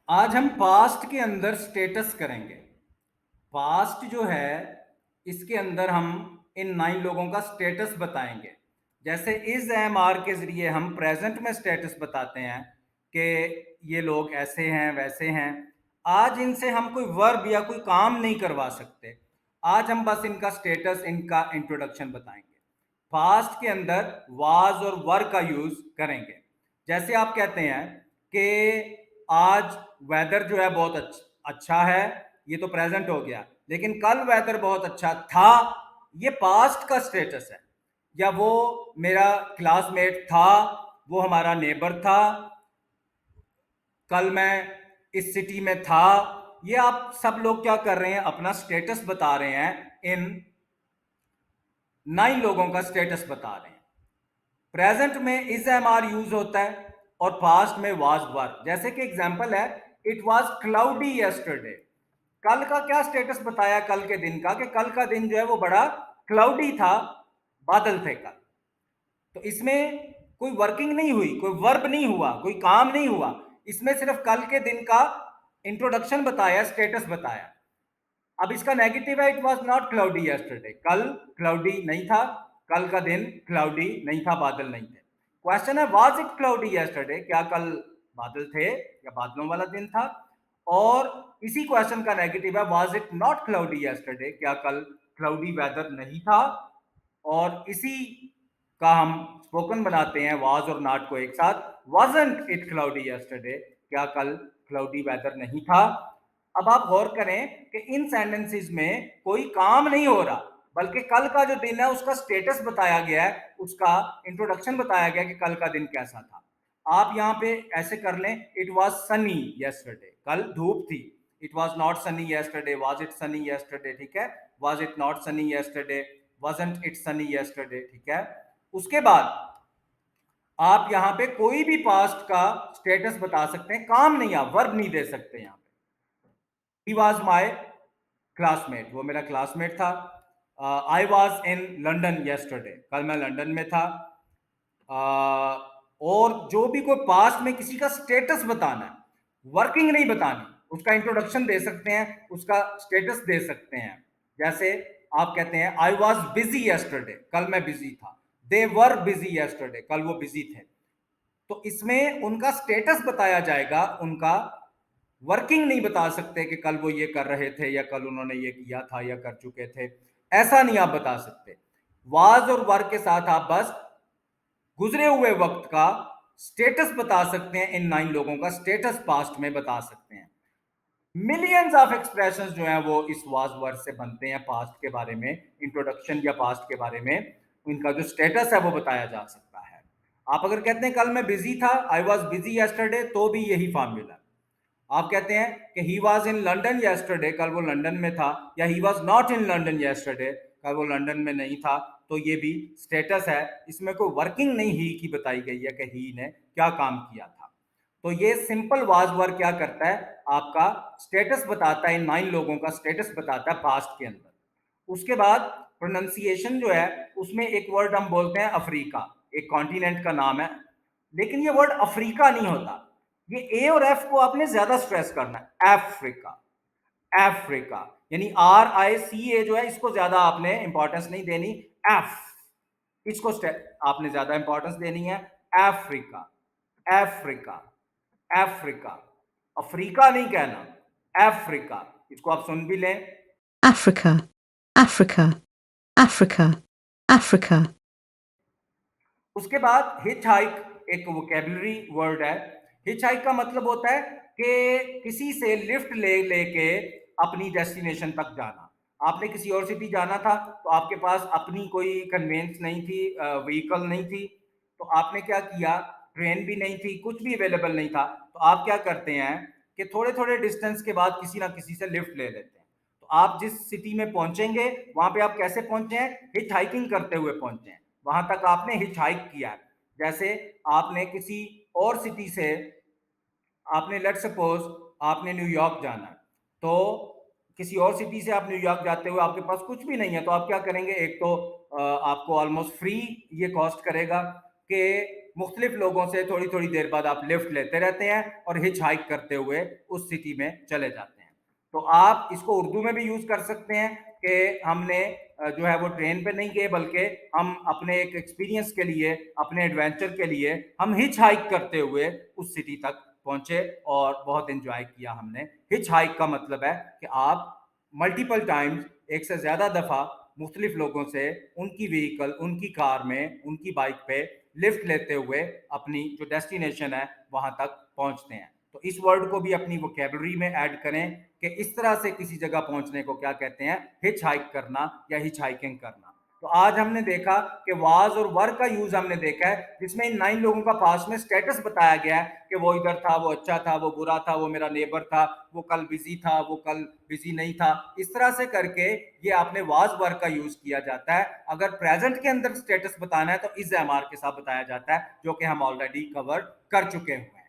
आज हम पास्ट के अंदर स्टेटस करेंगे। पास्ट जो है, इसके अंदर हम इन 9 लोगों का स्टेटस बताएँगे। जैसे इज़, एम, आर के ज़रिए हम प्रेज़ेंट में स्टेटस बताते हैं कि ये लोग ऐसे हैं, वैसे हैं। आज इनसे हम कोई वर्ब या कोई काम नहीं करवा सकते। आज हम बस इनका स्टेटस, इनका इंट्रोडक्शन बताएँगे। पास्ट के अंदर वाज़ और वर का यूज़ करेंगे। जैसे आप कहते हैं कि आज वेदर जो है बहुत अच्छा है, ये तो प्रेजेंट हो गया, लेकिन कल वेदर बहुत अच्छा था, ये पास्ट का स्टेटस है। या वो मेरा क्लासमेट था, वो हमारा नेबर था, कल मैं इस सिटी में था। ये आप सब लोग क्या कर रहे हैं, अपना स्टेटस बता रहे हैं, इन 9 लोगों का स्टेटस बता रहे हैं। प्रेजेंट में इज एम आर यूज होता है और पास्ट में वाज वर। जैसे कि एग्जांपल है, इट वाज क्लाउडी यस्टरडे। कल का क्या स्टेटस बताया, कल के दिन का, कि कल का दिन जो है वो बड़ा क्लाउडी था, बादल थे कल। तो इसमें कोई वर्किंग नहीं हुई, कोई वर्ब नहीं हुआ, कोई काम नहीं हुआ। इसमें सिर्फ कल के दिन का इंट्रोडक्शन बताया, स्टेटस बताया। अब इसका नेगेटिव है, it was not cloudy yesterday. कल क्लाउडी नहीं था, कल का दिन क्लाउडी नहीं था, बादल नहीं थे। क्वेश्चन है, वाज इट क्लाउडी यस्टरडे, क्या कल बादल थे या बादलों वाला दिन था? और इसी क्वेश्चन का नेगेटिव है, was it not cloudy yesterday, क्या कल क्लाउडी वेदर नहीं था? और इसी का हम स्पोकन बनाते हैं, वाज और नॉट को एक साथ। वाजंट इट क्लाउडी यस्टरडे, क्या कल क्लाउडी वेदर नहीं था? अब आप गौर करें कि इन सेंटेंसेस में कोई काम नहीं हो रहा, बल्कि कल का जो दिन है उसका स्टेटस बताया गया है, उसका इंट्रोडक्शन बताया गया कि कल का दिन कैसा था। आप यहाँ पे ऐसे कर लें, इट वाज सनी यस्टरडे, कल धूप थी। It was not Sunny yesterday, was it Sunny yesterday, ठीक है। Was it not Sunny yesterday, wasn't it Sunny yesterday, ठीक है। उसके बाद आप यहाँ पे कोई भी पास्ट का स्टेटस बता सकते हैं, काम नहीं, आप वर्ब नहीं दे सकते यहाँ पे। ही वॉज माई क्लासमेट, वो मेरा क्लासमेट था। I was in London yesterday, कल मैं लंदन में था। और जो भी कोई पास्ट में किसी का स्टेटस बताना है, वर्किंग नहीं बतानी, उसका इंट्रोडक्शन दे सकते हैं, उसका स्टेटस दे सकते हैं। जैसे आप कहते हैं, आई वॉज बिजी येस्टरडे, कल मैं बिजी था। दे वर बिजी येस्टरडे, कल वो बिजी थे। तो इसमें उनका स्टेटस बताया जाएगा, उनका वर्किंग नहीं बता सकते कि कल वो ये कर रहे थे या कल उन्होंने ये किया था या कर चुके थे। ऐसा नहीं आप बता सकते। वाज और वर्क के साथ आप बस गुजरे हुए वक्त का स्टेटस बता सकते हैं। इन 9 लोगों का स्टेटस पास्ट में बता सकते हैं। मिलियंस ऑफ एक्सप्रेशंस जो हैं वो इस वाज वर्ड से बनते हैं, पास्ट के बारे में इंट्रोडक्शन या पास्ट के बारे में इनका जो स्टेटस है वो बताया जा सकता है। आप अगर कहते हैं कल मैं बिजी था, आई वॉज बिजी यस्टरडे, तो भी यही फॉर्मूला। आप कहते हैं कि he was in London yesterday, कल वो लंदन में था, या he was not in London yesterday, कल वो लंदन में नहीं था, तो ये भी स्टेटस है। इसमें कोई वर्किंग नहीं ही की बताई गई है कि ही ने क्या काम किया था। तो ये सिंपल वाज वर्क क्या करता है, आपका स्टेटस बताता है, इन 9 लोगों का स्टेटस बताता है पास्ट के अंदर। उसके बाद प्रोनाउंसिएशन जो है, उसमें एक वर्ड हम बोलते हैं अफ्रीका, एक कॉन्टिनेंट का नाम है, लेकिन ये वर्ड अफ्रीका नहीं होता। ये ए और एफ को आपने ज्यादा स्ट्रेस करना है, अफ्रीका, अफ्रीका, यानी आर आई सी ए जो है, इसको ज्यादा आपने इंपॉर्टेंस नहीं देनी। एफ, इसको आपने ज्यादा इंपॉर्टेंस देनी है। अफ्रीका, अफ्रीका, अफ्रीका, अफ्रीका नहीं कहना, अफ्रीका। इसको आप सुन भी लें। Africa, Africa, Africa, Africa. उसके बाद हिच हाइक एक वोकेबलरी वर्ड है। हिच हाइक का मतलब होता है कि किसी से लिफ्ट ले लेके अपनी डेस्टिनेशन तक जाना। आपने किसी और सिटी जाना था, तो आपके पास अपनी कोई कन्वेंस नहीं थी, व्हीकल नहीं थी, तो आपने क्या किया, ट्रेन भी नहीं थी, कुछ भी अवेलेबल नहीं था, तो आप क्या करते हैं कि थोड़े थोड़े डिस्टेंस के बाद किसी ना किसी से लिफ्ट ले लेते हैं। तो आप जिस सिटी में पहुंचेंगे, वहां पे आप कैसे पहुंचे हैं, हिच हाइकिंग करते हुए पहुंचे हैं, वहां तक आपने हिच हाइक किया है। जैसे आपने किसी और सिटी से, आपने लेट सपोज आपने न्यूयॉर्क जाना है, तो किसी और सिटी से आप न्यूयॉर्क जाते हुए आपके पास कुछ भी नहीं है, तो आप क्या करेंगे, एक तो आपको ऑलमोस्ट फ्री ये कॉस्ट करेगा, कि मुख्तलिफ लोगों से थोड़ी-थोड़ी देर बाद आप लिफ्ट लेते रहते हैं और हिच हाइक करते हुए उस सिटी में चले जाते हैं। तो आप इसको उर्दू में भी यूज़ कर सकते हैं कि हमने जो है वो ट्रेन पे नहीं गए, बल्कि हम अपने एक एक्सपीरियंस के लिए, अपने एडवेंचर के लिए हम हिच हाइक करते हुए उस सिटी तक पहुँचे और बहुत एन्जॉय किया हमने। हिच हाइक का मतलब है कि आप मल्टीपल टाइम्स, एक से ज़्यादा दफ़ा मुख्तलिफ लोगों से उनकी व्हीकल, उनकी कार में, उनकी बाइक पे लिफ्ट लेते हुए अपनी जो डेस्टिनेशन है वहाँ तक पहुँचते हैं। तो इस वर्ड को भी अपनी वोकैब्युलरी में ऐड करें कि इस तरह से किसी जगह पहुँचने को क्या कहते हैं, हिच हाइक करना या हिच हाइकिंग करना। तो आज हमने देखा कि वाज़ और वर का यूज़ हमने देखा है, जिसमें इन 9 लोगों का पास्ट में स्टेटस बताया गया है कि वो इधर था, वो अच्छा था, वो बुरा था, वो मेरा नेबर था, वो कल बिज़ी था, वो कल बिज़ी नहीं था। इस तरह से करके ये आपने वाज़ वर का यूज़ किया जाता है। अगर प्रेज़ेंट के अंदर स्टेटस बताना है तो इज़ एमआर के साथ बताया जाता है, जो कि हम ऑलरेडी कवर कर चुके हुए हैं।